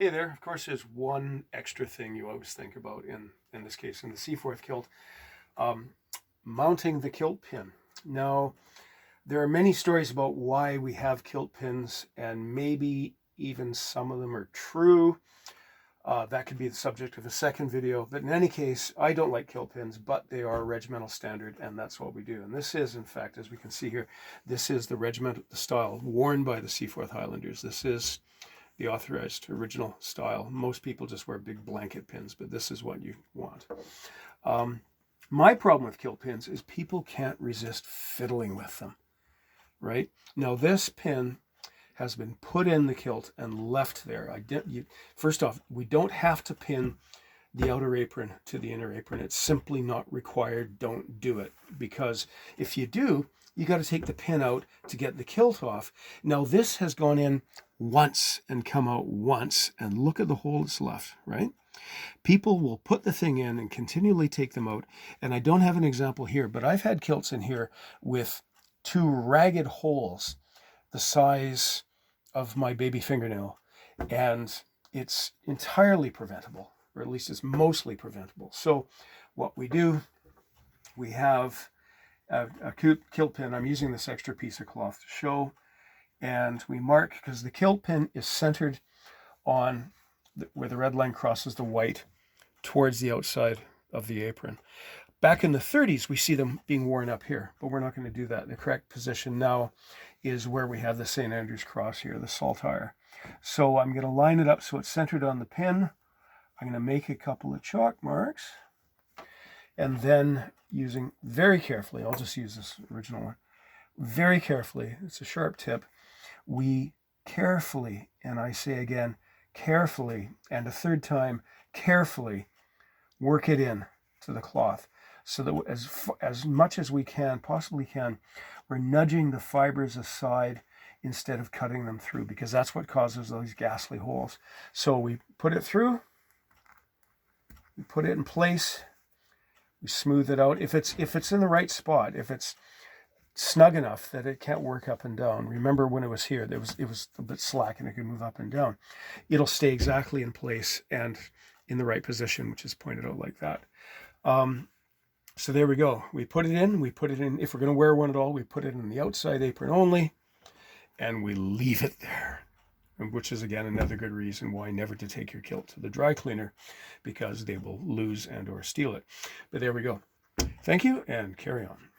Hey there, of course, there's one extra thing you always think about in this case, in the Seaforth kilt, um, mounting the kilt pin. Now, there are many stories about why we have kilt pins, and maybe even some of them are true. That could be the subject of a second video. But in any case, I don't like kilt pins, but they are a regimental standard, and that's what we do. And this is, in fact, as we can see here, this is the regimental style worn by the Seaforth Highlanders. This is the authorized original style. Most people just wear big blanket pins, but this is what you want. My problem with kilt pins is people can't resist fiddling with them, right? Now this pin has been put in the kilt and left there. First off, we don't have to pin the outer apron to the inner apron. It's simply not required. Don't do it, because if you do, you got to take the pin out to get the kilt off. Now this has gone in once and come out once, and look at the hole it's left, right? People will put the thing in and continually take them out. And I don't have an example here, but I've had kilts in here with two ragged holes the size of my baby fingernail, and it's entirely preventable, or at least it's mostly preventable. So what we do, we have a kilt pin. I'm using this extra piece of cloth to show, and we mark, because the kilt pin is centered on where the red line crosses the white towards the outside of the apron. Back in the 30s, we see them being worn up here, but we're not going to do that. The correct position now is where we have the St. Andrew's cross here, the saltire. So I'm going to line it up so it's centered on the pin. I'm going to make a couple of chalk marks, and then using very carefully, I'll just use this original one, very carefully, it's a sharp tip, we carefully, and I say again, carefully, and a third time, carefully work it in to the cloth, so that as much as we can, possibly can, we're nudging the fibers aside instead of cutting them through, because that's what causes those ghastly holes. So we put it through, we put it in place, we smooth it out. If it's in the right spot, if it's snug enough that it can't work up and down. Remember when it was here, it was a bit slack and it could move up and down. It'll stay exactly in place and in the right position, which is pointed out like that. So there we go. We put it in. If we're going to wear one at all, we put it in the outside apron only, and we leave it there. Which is, again, another good reason why never to take your kilt to the dry cleaner, because they will lose and or steal it. But there we go. Thank you, and carry on.